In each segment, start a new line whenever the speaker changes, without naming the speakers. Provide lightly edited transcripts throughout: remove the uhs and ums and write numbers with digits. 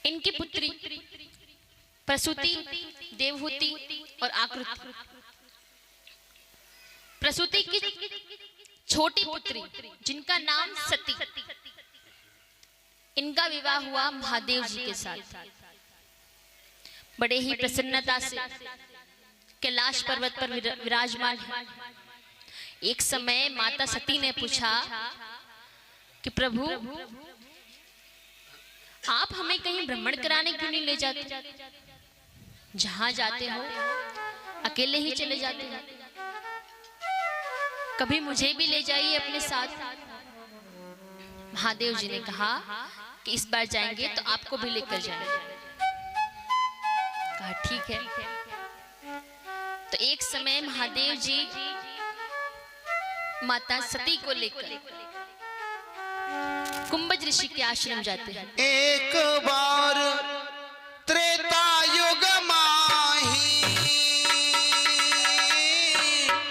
इनकी पुत्री प्रसूति, देवहूति और आकृति। प्रसूति की छोटी पुत्री जिनका नाम सती, इनका विवाह हुआ महादेव जी के साथ। बड़े ही प्रसन्नता से कैलाश पर्वत पर विराजमान है। एक समय माता सती ने पूछा कि प्रभु, आप हमें कहीं भ्रमण कराने क्यों नहीं ले जाते? जहां जाते हो अकेले ही चले जाते हो, कभी मुझे भी ले जाइए अपने साथ। महादेव जी ने कहा कि इस बार जाएंगे तो आपको भी लेकर जाएंगे। कहा ठीक है। तो एक समय महादेव जी माता सती को लेकर कुंभज ऋषि के आश्रम जाते हैं।
एक बार त्रेता युग माही,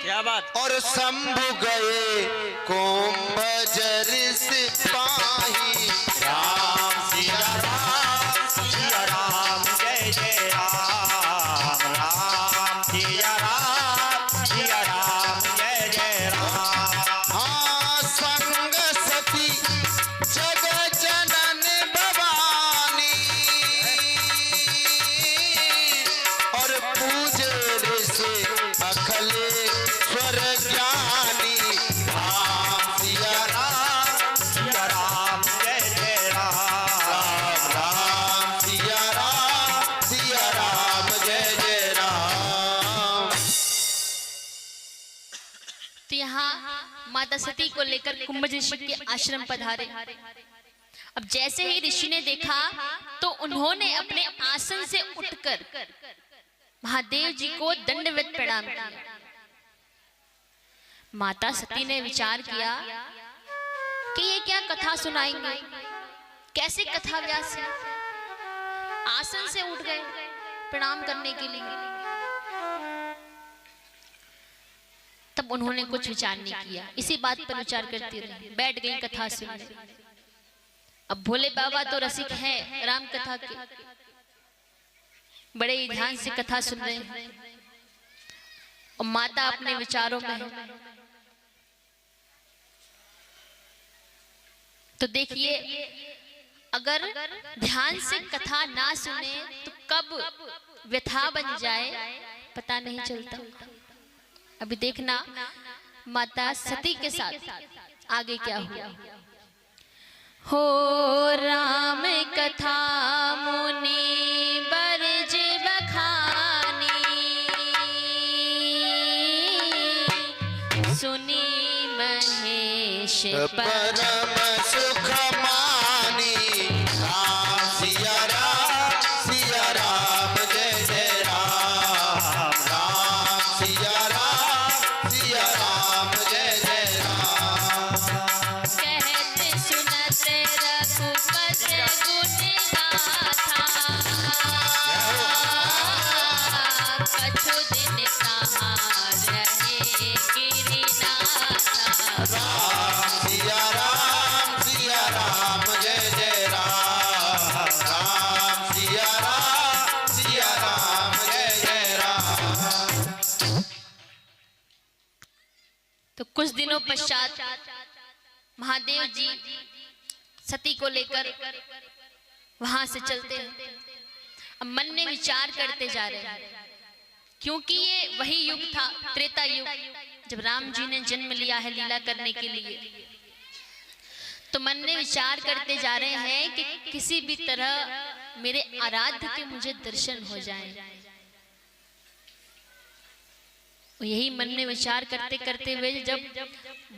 क्या बात,
और शंभु गए कुंभज सिपाही।
राम सिया राम, सिया राम जय जय राम, राम सिया राम, सिया राम जय जय राम।
हाँ संग सती जग जनन भवानी, और पूजे ऋषि अखिलेश्वर ज्ञानी। राम सिया राम,
सिया राम जय जय राम,
राम सिया राम जय जय राम।
तो यहाँ माता सती को लेकर कुंभज ऋषि के आश्रम पधारे। अब जैसे ही ऋषि ने देखा तो उन्होंने अपने आसन से उठकर महादेव जी को दंडवत प्रणाम किया। माता सती ने विचार किया कि ये क्या कथा सुनाएंगे, कैसे कथा व्यास है, आसन से उठ गए प्रणाम करने के लिए। तब उन्होंने कुछ विचार नहीं किया, इसी बात पर विचार करती रही, बैठ गई कथा सुनने। अब भोले बाबा तो रसिक हैं राम कथा के, बड़े ही ध्यान से कथा सुन रहे हैं और माता अपने विचारों में है। तो देखिए, अगर ध्यान से कथा ना सुने तो कब व्यथा बन जाए पता नहीं चलता। अभी देखना माता सती के साथ आगे क्या हुआ। हो राम कथा मुनि बरज बखानी, सुनी महेश
परम सुख मानी। राम सिया राम जय जय राम, राम सिया राम जय जय राम।
कहते सुनत रघुपति गुण गाथा, कछु दिन कहाँ रहे गिरिनाथा।
राम सिया राम जय जय राम, राम सिया राम जय जय राम।
तो कुछ दिनों पश्चात महादेव जी सती को लेकर वहां से चलते हैं। अब मन में विचार करते जा रहे हैं, क्योंकि ये वही युग था, त्रेता युग, जब राम जी ने जन्म लिया है लीला करने के लिए। तो मन में विचार करते जा रहे हैं कि किसी भी तरह मेरे आराध्य के मुझे दर्शन हो जाएं। यही मन में विचार करते करते हुए जब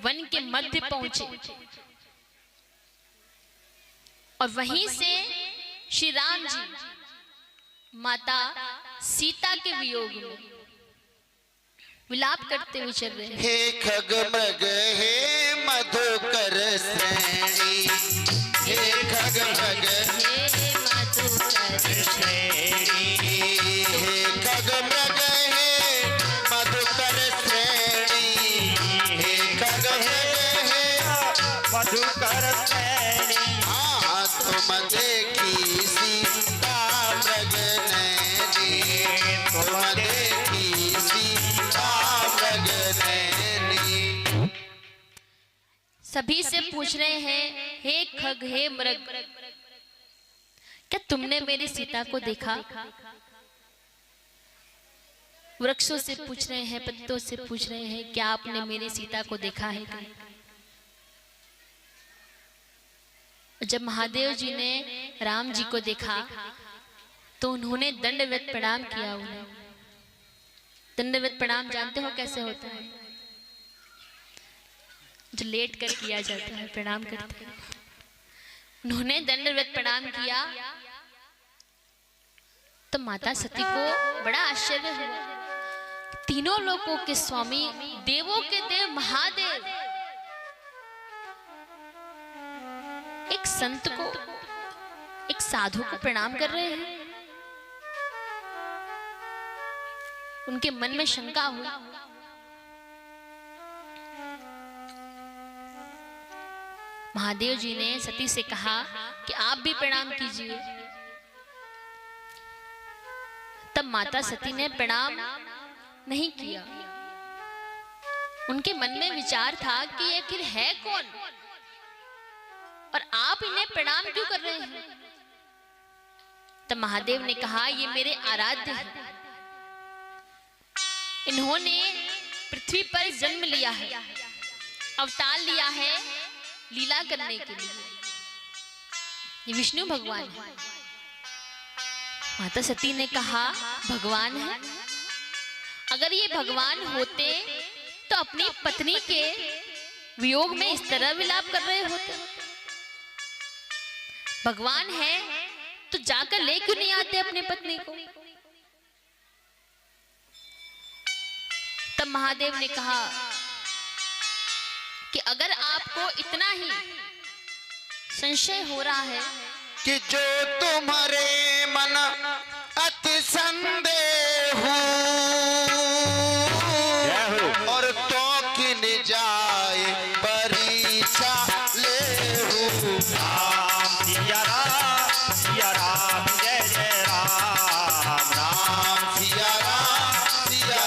वन के मध्य पहुंचे और वहीं से श्री राम जी माता सीता के वियोग में विलाप करते हुए चल रहे हैं।
हे खगमग हे मधुकर श्रेणी, हे खगमग
हे मधुकर
श्रेणी,
हे खगमग हे मधुकर श्रेणी, हे खगमग हे
मधुकर श्रेणी।
हाँ तुम देखी सी
सभी से पूछ रहे हैं, हे खग, हे मृग, क्या तुमने मेरी सीता को देखा? वृक्षों से पूछ रहे हैं, पत्तों से पूछ रहे हैं, क्या आपने मेरी सीता को देखा है? जब महादेव जी ने राम जी को देखा तो उन्होंने दंडवत प्रणाम किया। उन्हें दंडवत प्रणाम जानते हो कैसे होता है? जो लेट कर किया जाता है, प्रणाम करते हैं। उन्होंने दंडवत प्रणाम किया तो माता सती को बड़ा आश्चर्य हुआ। तीनों लोकों के स्वामी, देवों के देव महादेव एक संत को, एक साधु को प्रणाम कर रहे हैं। उनके मन में शंका हुई। महादेव जी ने सती से कहा कि आप भी प्रणाम कीजिए। तब माता सती ने प्रणाम नहीं किया। उनके मन में विचार था कि ये आखिर है कौन और आप इन्हें प्रणाम क्यों कर रहे हैं? तब महादेव ने कहा, ये मेरे आराध्य हैं। इन्होंने पृथ्वी पर जन्म लिया है, अवतार लिया है लीला करने के लिए। ये विष्णु भगवान है। माता सती ने कहा, भगवान है? अगर ये भगवान होते तो अपनी पत्नी के वियोग में इस तरह विलाप कर रहे होते। भगवान है तो जाकर ले क्यों नहीं आते अपनी पत्नी को? तब महादेव ने कहा कि अगर आपको इतना ही संशय हो रहा है
कि जो तुम्हारे मन अति संदेह और तो किन जाए परीक्षा ले
राम सिया राम जय जय राम।
राम सिया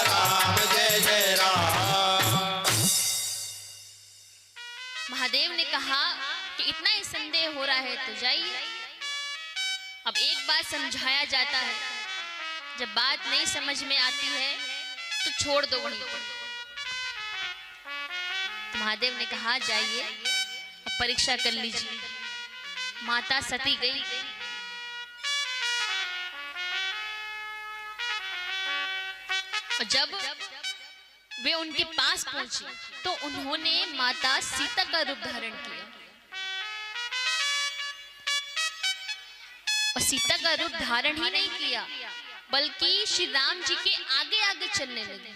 राम जय जय राम।
महादेव ने कहा कि इतना ही संदेह हो रहा है तो जाइए। अब एक बात समझाया जाता है, जब बात नहीं समझ में आती है तो छोड़ दो वहीं पर। तो महादेव ने कहा, जाइए अब परीक्षा कर लीजिए। माता सती गई। और जब वे उनके पास पहुंची तो उन्होंने माता सीता का रूप धारण किया और सीता का रूप धारण ही नहीं किया बल्कि श्री राम जी के आगे आगे चलने लगे।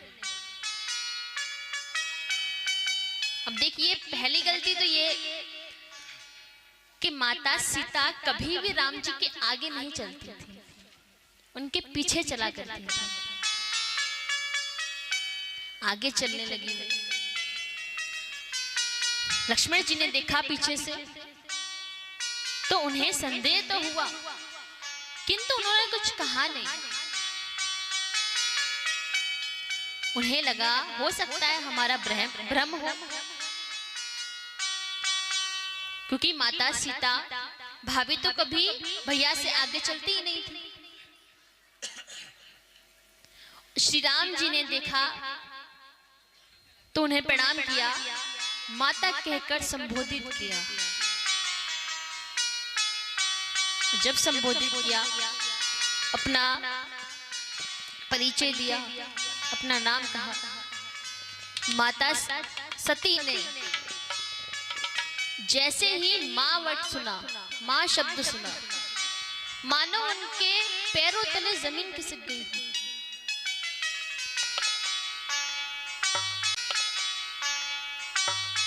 अब देखिए, पहली गलती तो ये कि माता सीता कभी भी राम जी के आगे नहीं चलती थी, उनके पीछे चला करती थी। आगे चलने लगी। लक्ष्मण जी ने देखा पीछे से तो उन्हें संदेह तो हुआ, किंतु उन्होंने कुछ कहा नहीं। उन्हें लगा हो सकता है हमारा भ्रम हो, क्योंकि माता सीता भाभी तो कभी भैया से आगे चलती ही नहीं थी। श्री राम जी ने देखा तो उन्हें प्रणाम किया, माता कहकर संबोधित किया। जब संबोधित किया, अपना परिचय दिया, अपना नाम कहा। माता सती ने जैसे ही मां वट सुना, मां शब्द सुना, मानो उनके पैरों तले जमीन खिसक गई।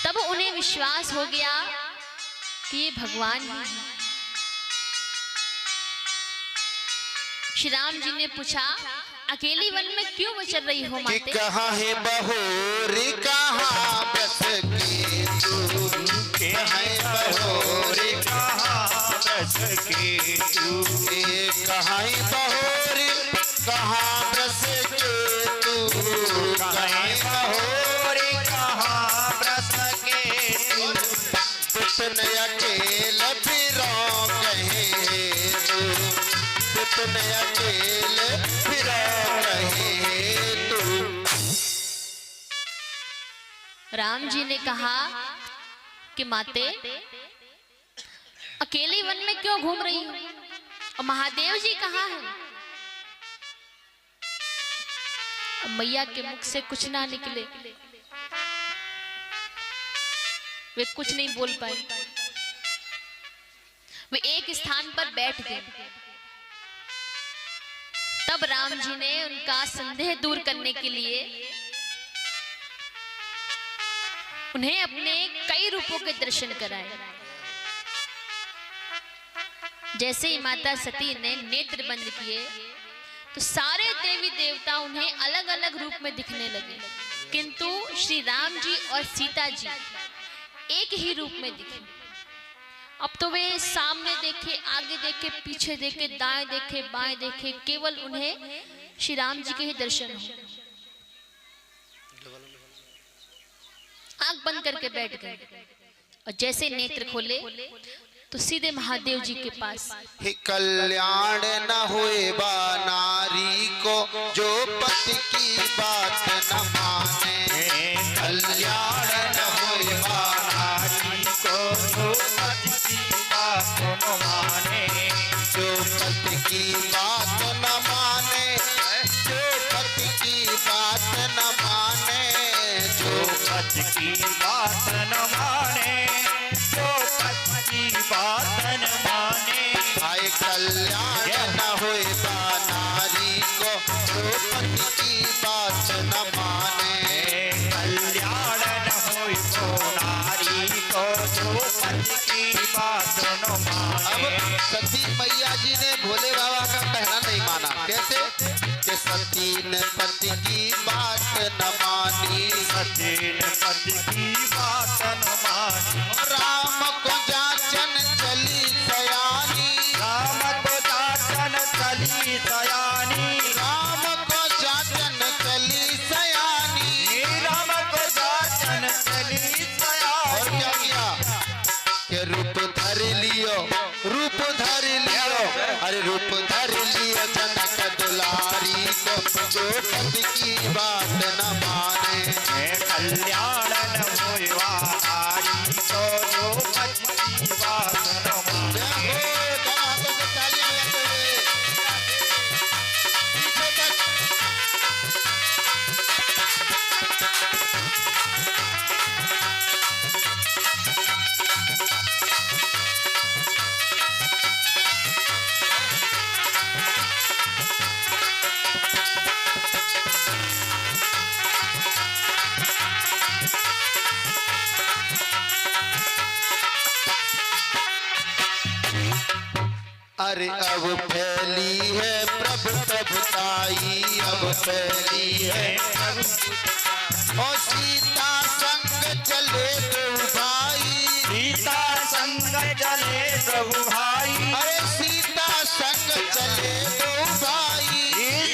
तब उन्हें विश्वास हो गया कि ये भगवान ही है। श्री राम जी ने पूछा, अकेली वन में क्यों विचर रही हो माते?
कहाँ है बहोरी, कहाँ बस की तू, कहाँ है बहोरी,
कहाँ बस के तू,
कहाँ है बहोरी, कहाँ बस के तू,
कहाँ बहोरी, कहाँ बस के तू।
तितन अकेल फिरो कहे तू, तितन अकेल फिरो कहे तू।
राम जी ने कहा कि माते अकेले वन में क्यों घूम रही हो, और महादेव जी कहाँ हैं? मैया के मुख से कुछ ना निकले, वे कुछ नहीं बोल पाई। वे एक स्थान पर बैठ गए। तब राम जी ने उनका संदेह दूर करने के लिए उन्हें अपने कई रूपों के दर्शन कराए। जैसे ही माता सती ने नेत्र बंद किए तो सारे देवी देवता उन्हें अलग अलग रूप में दिखने लगे, किंतु श्री राम जी और सीता जी एक ही रूप में दिखे। अब तो वे सामने देखे, आगे देखे, पीछे देखे, दाएं देखे, बाएं देखे, केवल उन्हें श्री राम जी के ही दर्शन हो। आंख बंद करके बैठ गए और जैसे नेत्र खोले तो सीधे महादेव जी के पास।
हे कल्याण न होए बा नारी को जो पति की बात न माने, कल्याण न होए बा नारी को जो पति की बात न माने, जो पति की बात न माने, जो पति की बात न माने, जो पति की बात न माने, जो पति की बात न माने। आए कल्याण न होए बा नारी को जो पति की बात न माने, कल्याण न होए बा नारी को जो पति की बात न माने। अब सती मैया जी ने भोले बाबा का कहना नहीं माना। कैसे? कि सती ने पति की बात न मानी, सती ने पति की बात न मानी। राम को जाचन चली सयानी, राम को जाचन चली सयानी, राम को जाचन चली सयानी, राम को जाचन चली सयानी। और क्या किया कि रूप धर लियो, रूप धर लियो, अरे रूप धर लियो जनक दुलारी को जो पति की बात न माने, कल्याण न होए बा नारी को जो पति की बात न माने। अरे अब फैली है प्रभु प्रभुताई, अब फैली है प्रभु। और सीता संग चले दो भाई, सीता संग चले प्रभु भाई, अरे सीता संग चले दो भाई,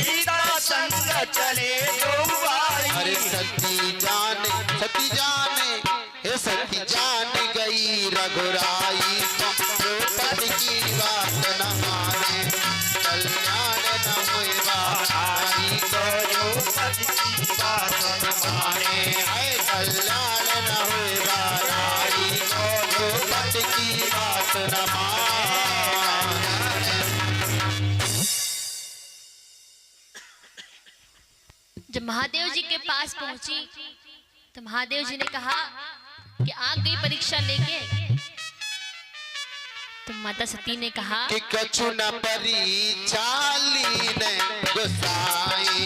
सीता संग चले दो भाई। अरे सती जाने हे सती जान गई रघुराई को जो पति की बात न माने, कल्याण न होए बा नारी को जो पति की बात न माने। हाय कल्याण न होए बा नारी को जो पति की बात न माने।
जब महादेव जी के पास पहुंची तो महादेव जी ने कहा कि आ गई परीक्षा लेके। तो माता सती ने कहा
कि कछु न परीक्षा लीन गोसाई,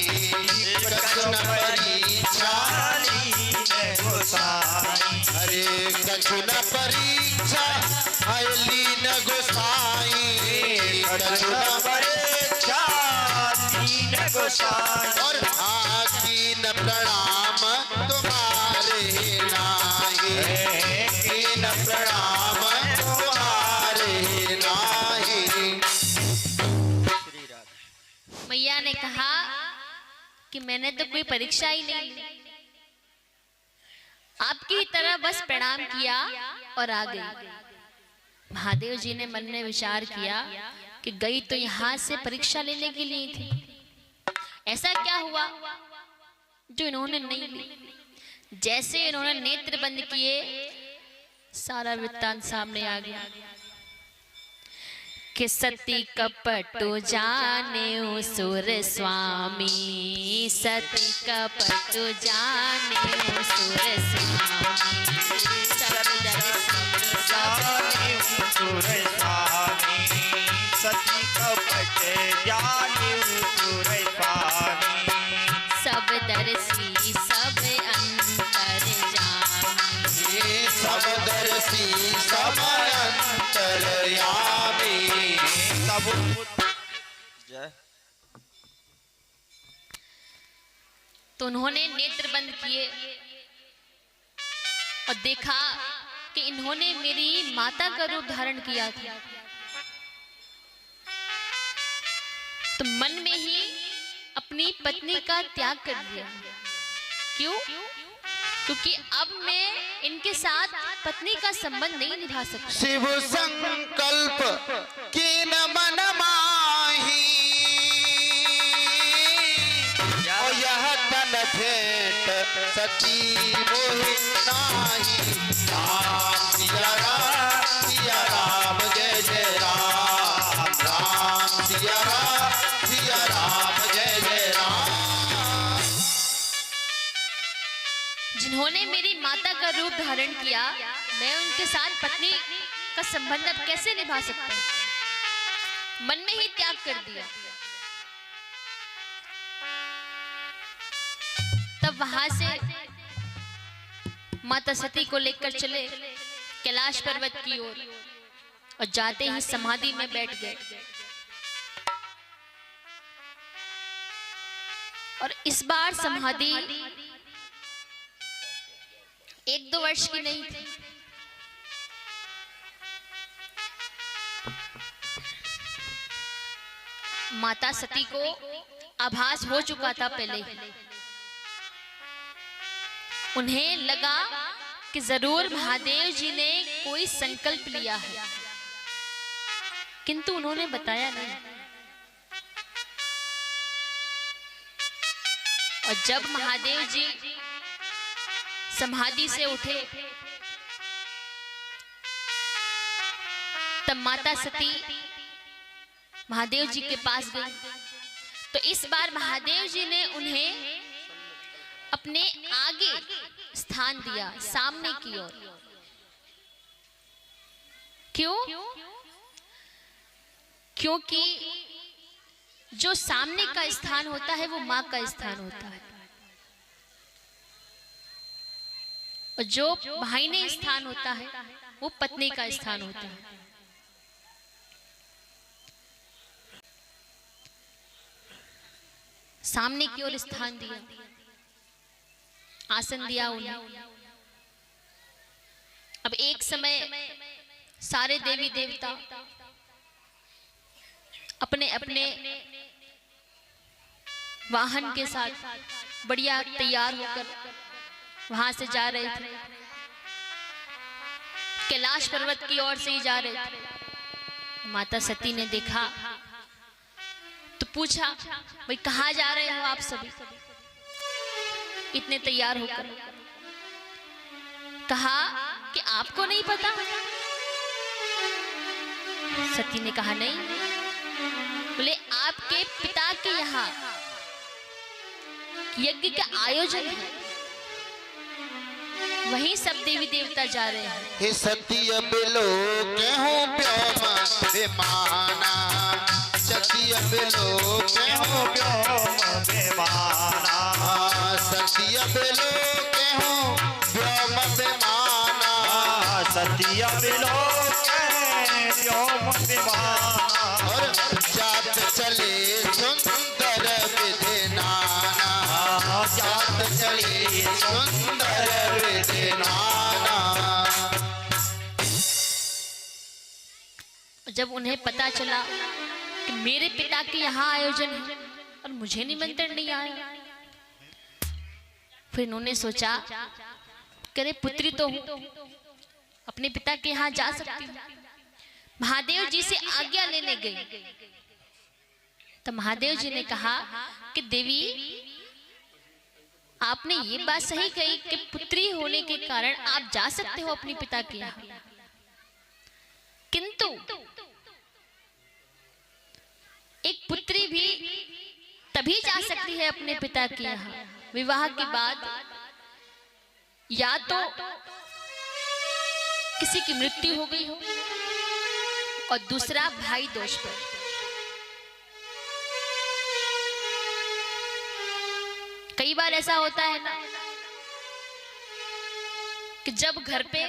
कछु न परीक्षा लीन गोसाई, अरे कछु न परीक्षा लीन गोसाई, कछु न परीक्षा लीन गोसाई। और आकीन प्रणाम तुम्हारे नाई, कीन प्रणाम तुम्हारे नाई।
मैया ने कहा कि मैंने तो कोई परीक्षा ही नहीं, आपकी तरह बस प्रणाम किया और आ गई। महादेव जी ने मन में विचार किया कि गई तो यहाँ से परीक्षा लेने के लिए थी, ऐसा क्या हुआ जो इन्होंने नहीं ली। जैसे इन्होंने नेत्र बंद किए, सारा वृत्तांत सामने आ गया कि सती कपटु जाने सुर स्वामी, सती कपटु जाने सुर स्वामी,
सुर स्वामी, सती कपट जाने सुर स्वामी,
सब दर्शी सब अंतर जानी,
सब दर्शी सब अंतर्यामी।
तो उन्होंने नेत्र बंद किए और देखा कि इन्होंने मेरी माता का रूप धारण किया था। तो मन में ही अपनी पत्नी का त्याग कर दिया। क्यों? क्योंकि अब मैं इनके साथ पत्नी का संबंध नहीं निभा सकता।
शिव संकल्प कीन मन माही, और यह तन भेंट सती मोहि नाही। राम सिया राम जय जय राम, राम सिया राम जय जय राम।
जिन्होंने मेरी माता का रूप धारण किया, मैं उनके साथ पत्नी का संबंध अब कैसे निभा सकता हूं? मन में ही त्याग कर दिया। तब वहां से माता सती को लेकर चले कैलाश पर्वत की ओर, और जाते ही समाधि में बैठ गए। और इस बार समाधि 1-2 वर्ष की नहीं थी। माता सती को आभास हो चुका था पहले। उन्हें लगा कि जरूर महादेव जी ने कोई संकल्प लिया है, किंतु उन्होंने बताया नहीं। और जब महादेव जी समाधि से उठे, तब माता सती महादेव जी के पास गई। तो इस बार महादेव जी ने उन्हें अपने आगे स्थान दिया, सामने की ओर। क्यों? क्योंकि जो सामने का स्थान होता है वो मां का स्थान होता है, और जो बाहिने स्थान होता है वो पत्नी का स्थान होता है। सामने की ओर स्थान दिया, आसन दिया उन्हें। अब एक समय सारे देवी देवता अपने अपने वाहन के साथ बढ़िया तैयार होकर वहां से जा रहे थे, कैलाश पर्वत की ओर से ही जा रहे थे। माता सती ने देखा तो पूछा, भाई कहाँ जा रहे हो आप सभी इतने तैयार होकर? कहा कि आपको नहीं पता? सती ने कहा नहीं। बोले आपके पिता के यहाँ यज्ञ का आयोजन है, वहीं सब देवी देवता जा रहे हैं।
हे सत्य बिलो केहूं व्योम विमाना, सत्य बिलो केहूं
व्योम विमाना,
सत्य बिलो केहूं व्योम विमाना,
सत्य बिलो व्योम विमाना।
और जात चले सुंदर विधि नाना, जात चले सुंदर विधि नाना।
जब उन्हें पता चला कि मेरे पिता के यहाँ आयोजन है और मुझे निमंत्रण नहीं आया, फिर उन्होंने सोचा, करे पुत्री तो हूं, अपने पिता के यहाँ जा सकती हूँ। महादेव जी से आज्ञा लेने गई तो महादेव जी ने कहा कि देवी, आपने ये बात सही कही कि पुत्री होने के कारण आप जा सकते हो अपने पिता के यहाँ, किंतु एक पुत्री भी तभी जा सकती है अपने पिता के यहाँ विवाह के बाद, या तो किसी की मृत्यु हो गई हो और दूसरा भाई दोष पर। कई बार ऐसा होता है ना कि जब घर पे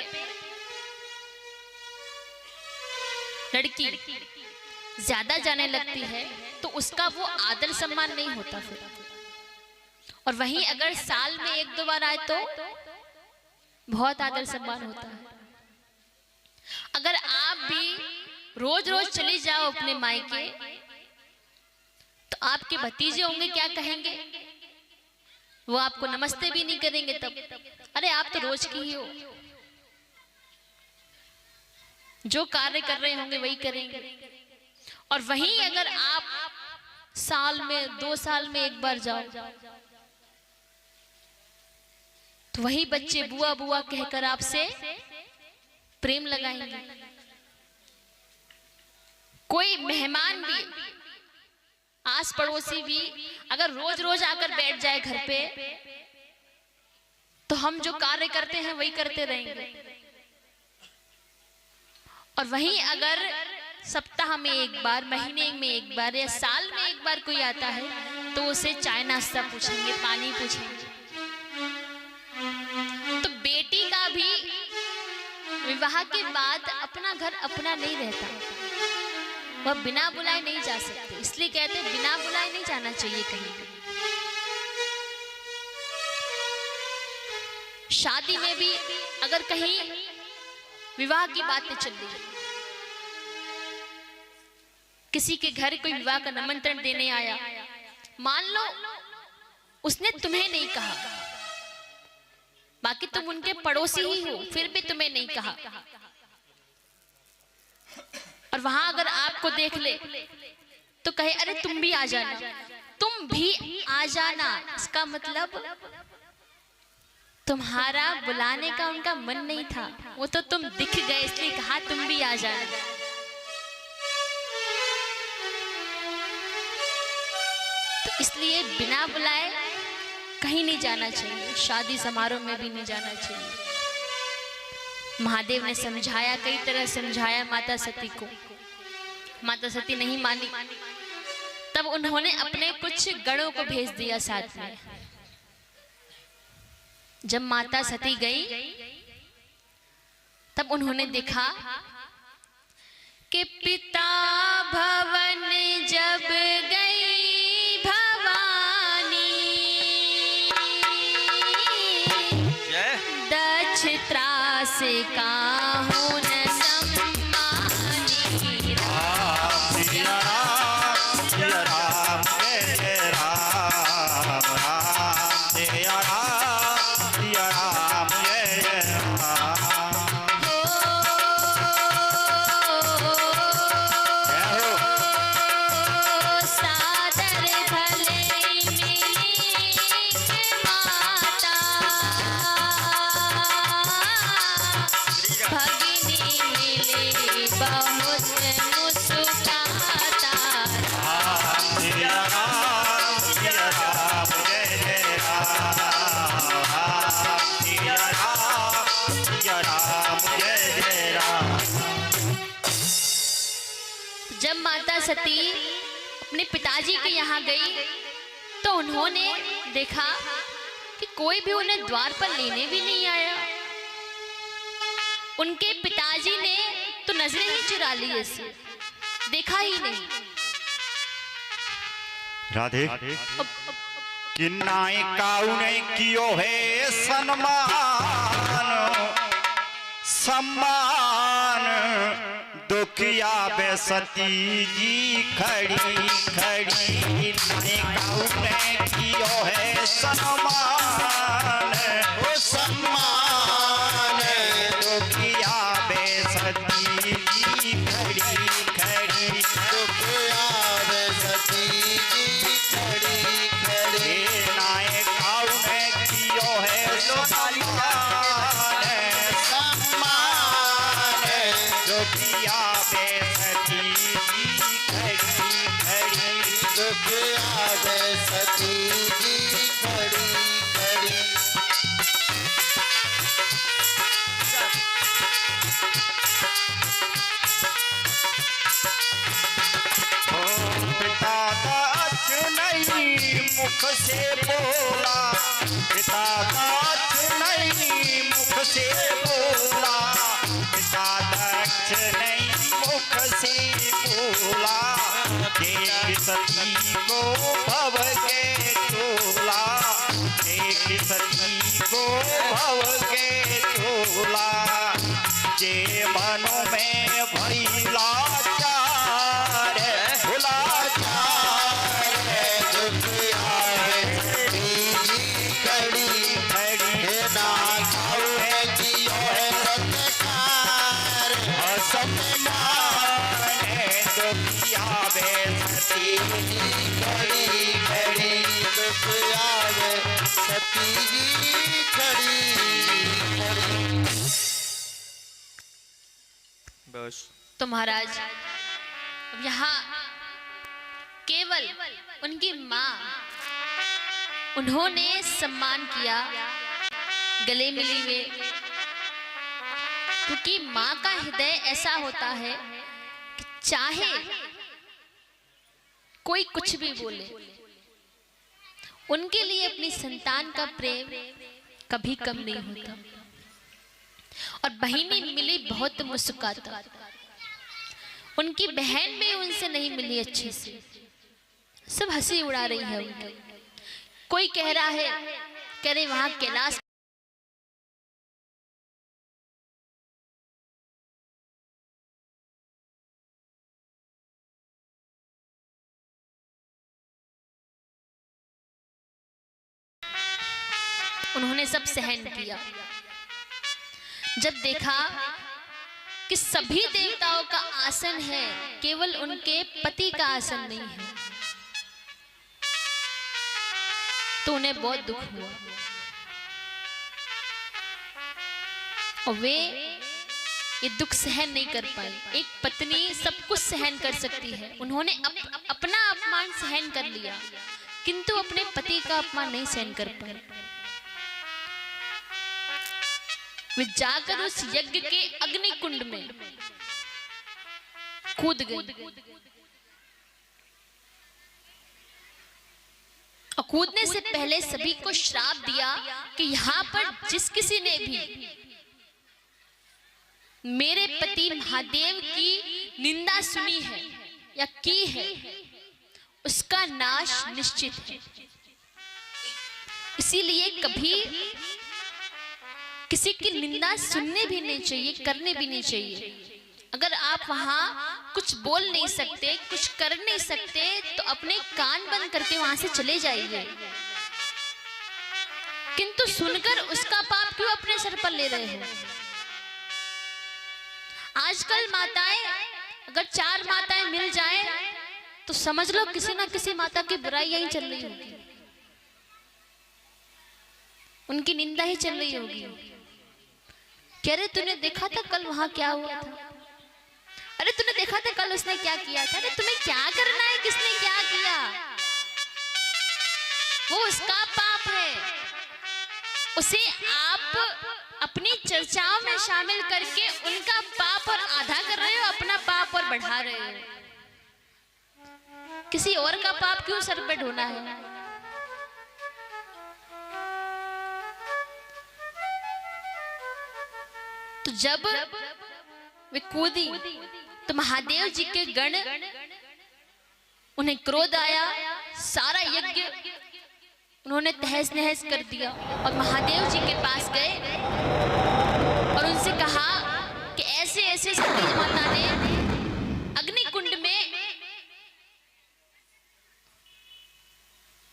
लड़की ज्यादा जाने लगती है तो उसका वो आदर सम्मान नहीं होता फिर, और वहीं अगर साल में 1-2 बार आए तो बहुत आदर सम्मान होता है। अगर आप भी रोज रोज चले जाओ अपने मायके तो आपके भतीजे होंगे क्या कहेंगे, वो आपको नमस्ते भी नहीं करेंगे। तब अरे आप तो रोज की ही हो, जो कार्य कर रहे होंगे वही करेंगे। और वहीं अगर आप साल में 2 साल में 1 बार जाओ तो वही बच्चे बुआ बुआ कहकर आपसे प्रेम लगाएंगे। कोई मेहमान भी, आस पड़ोसी भी अगर रोज रोज आकर बैठ जाए घर पे तो हम जो कार्य करते हैं वही करते रहेंगे। और वहीं अगर सप्ताह में 1 बार, महीने में 1 बार या साल में 1 बार कोई आता है तो उसे चाय नाश्ता पूछेंगे, पानी पूछेंगे। तो बेटी का भी विवाह के बाद अपना घर अपना नहीं रहता, वह बिना बुलाए नहीं जा सकती। इसलिए कहते हैं बिना बुलाए नहीं जाना चाहिए कहीं भी। शादी में भी अगर कहीं विवाह की बातें चल रही है, किसी के घर कोई विवाह का निमंत्रण देने आया, मान लो उसने तुम्हें नहीं कहा, बाकी तुम उनके पड़ोसी ही हो, फिर भी तुम्हें नहीं कहा, और वहां अगर आपको देख ले तो कहे अरे तुम भी आ जाना, तुम भी आ जाना, इसका मतलब तुम्हारा बुलाने का उनका मन नहीं था, वो तो तुम दिख गए इसलिए कहा तुम भी आ जाना। तो इसलिए बिना बुलाए कहीं नहीं जाना चाहिए, शादी समारोह में भी नहीं जाना चाहिए। महादेव ने समझाया, कई तरह समझाया माता सती को, माता सती नहीं मानी। तब उन्होंने अपने कुछ गणों को भेज दिया साथ में। जब माता सती गई तब उन्होंने देखा कि पिता भवन जब गई भवानी, दक्षता से काहू न सम्मानी।
राम सिया राम सिया राम जय राम, राम सिया राम सिया राम जय राम।
सादर भले मिली माता, भगिनी मिली बहुत मुस्कुराता।
राम सिया राम जय जय राम, राम सिया राम जय जय राम।
जब माता सती अपने पिताजी के यहाँ गई तो उन्होंने देखा कि कोई भी उन्हें द्वार पर लेने भी नहीं आया। उनके पिताजी ने तो नजरें ही चुरा ली, ऐसे देखा ही नहीं।
राधे कि नायिकाऊ ने कियो है सन्मान सम्मान, दुखिया बेसती जी खड़ी खड़ी। नायिकाऊ ने कियो है सन्मान,
ओ सम्मान
दुखिया
आवे सती जी खड़ी खड़ी।
पिता दाच नहीं मुख से बोला, पिता दाच नहीं मुख से बोला, पिता दाच नहीं मुख से बोला। देख सती को भव के तोला, देख सती को भव के तोला। जे मनो में भैला चार भुला
दुख आवे सती जी खड़ी खड़ी। हे नाथ है जियो है सत्कार
सतनाम दुखियावे
सती जी खड़ी खड़ी। दुख आवे सती जी खड़ी खड़ी।
बस
तो महाराज अब यहाँ केवल उनकी माँ, उन्होंने सम्मान किया, गले मिली वे, क्योंकि माँ का हृदय ऐसा होता है कि चाहे कोई कुछ भी बोले, उनके लिए अपनी संतान का प्रेम कभी कम नहीं होता। और बहिनी मिली बहुत मुस्कुराता, उनकी बहन भी उनसे नहीं मिली अच्छे से, सब हंसी उड़ा रही है उनकी। कोई कह रहा है, कह रहे वहां कैलाश उन्होंने सब सहन किया। जब देखा कि सभी देवताओं का आसन है, केवल उनके पति का आसन नहीं है, तो उन्हें बहुत दुख हुआ। और वे ये दुख सहन नहीं कर पाई। एक पत्नी सब कुछ सहन कर सकती है, उन्होंने अपना अपमान सहन कर लिया, किंतु अपने पति का अपमान नहीं सहन कर पाई। वे जाकर उस यज्ञ के अग्नि कुंड में कूद गई। और कूदने से पहले सभी को श्राप दिया कि यहाँ पर जिस किसी ने भी मेरे पति महादेव की निंदा सुनी है या की है, उसका नाश निश्चित है। इसीलिए कभी किसी की निंदा सुनने भी नहीं चाहिए, करने भी नहीं चाहिए। अगर आप वहां कुछ बोल नहीं सकते, कुछ कर नहीं सकते, तो अपने कान बंद करके वहां से चले जाइए। किंतु सुनकर उसका पाप क्यों अपने सर पर ले रहे हो? आजकल माताएं, अगर 4 माताएं मिल जाएं, तो समझ लो किसी ना किसी माता की बुराई यही चल रही होगी, उनकी निंदा ही चल रही होगी। कह रहे तूने देखा था कल वहां क्या हुआ था? अरे तूने देखा था कल उसने क्या किया था? अरे तुम्हें क्या करना है, किसने क्या किया? वो उसका पाप है, उसे आप अपनी चर्चाओं में शामिल करके उनका पाप और आधा कर रहे हो, अपना पाप और बढ़ा रहे हो। किसी और का पाप क्यों सर पे ढोना है? तो जब वे कूदी तो महादेव जी के गण, उन्हें क्रोध आया, सारा यज्ञ उन्होंने तहस नहस कर दिया और महादेव जी के पास गए और उनसे कहा कि ऐसे ऐसे सती माता ने अग्नि कुंड में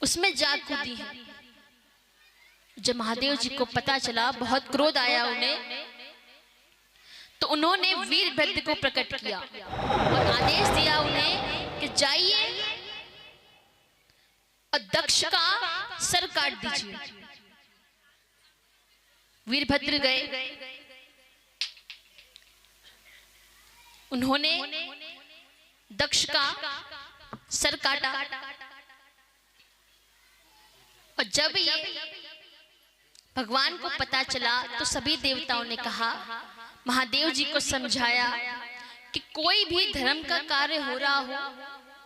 उसमें जा कूदी है। जब महादेव जी को पता चला, बहुत क्रोध आया उन्हें, तो उन्होंने वीरभद्र को प्रकट किया और आदेश दिया उन्हें कि जाइए और दक्ष का सर काट दीजिए। वीरभद्र गए, उन्होंने दक्ष का सर काटा और जब ये भगवान को पता चला तो सभी देवताओं ने कहा, महादेव जी को समझाया कि कोई भी धर्म का कार्य हो रहा हो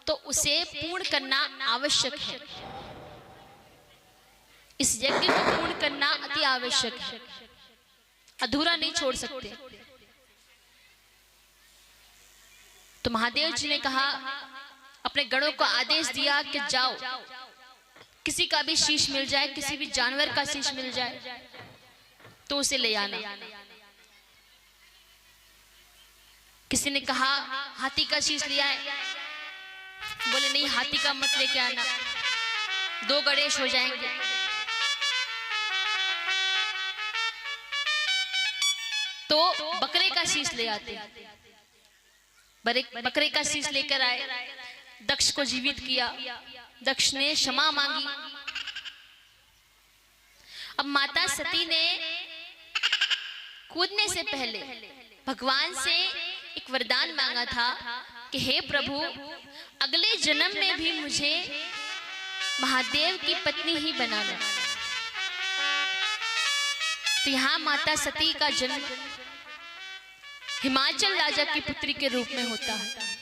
तो उसे पूर्ण करना आवश्यक है, इस यज्ञ को पूर्ण करना अति आवश्यक है, अधूरा नहीं छोड़ सकते। तो महादेव जी ने कहा, अपने गणों को आदेश दिया कि जाओ, किसी का भी शीश मिल जाए, किसी भी जानवर का शीश मिल जाए तो उसे ले आना। किसी ने कहा हाथी का शीश लिया है, बोले नहीं हाथी का मत लेके आना, 2 गणेश हो जाएंगे। तो बकरे का शीश ले आते, बकरे का शीश लेकर आए, दक्ष को जीवित किया, दक्ष ने क्षमा मांगी। अब माता सती ने कूदने से पहले भगवान से एक वरदान मांगा था कि हे प्रभु, अगले जन्म में भी मुझे महादेव की पत्नी ही बनाना। तो यहां माता सती का जन्म हिमाचल राजा की पुत्री के रूप में होता है।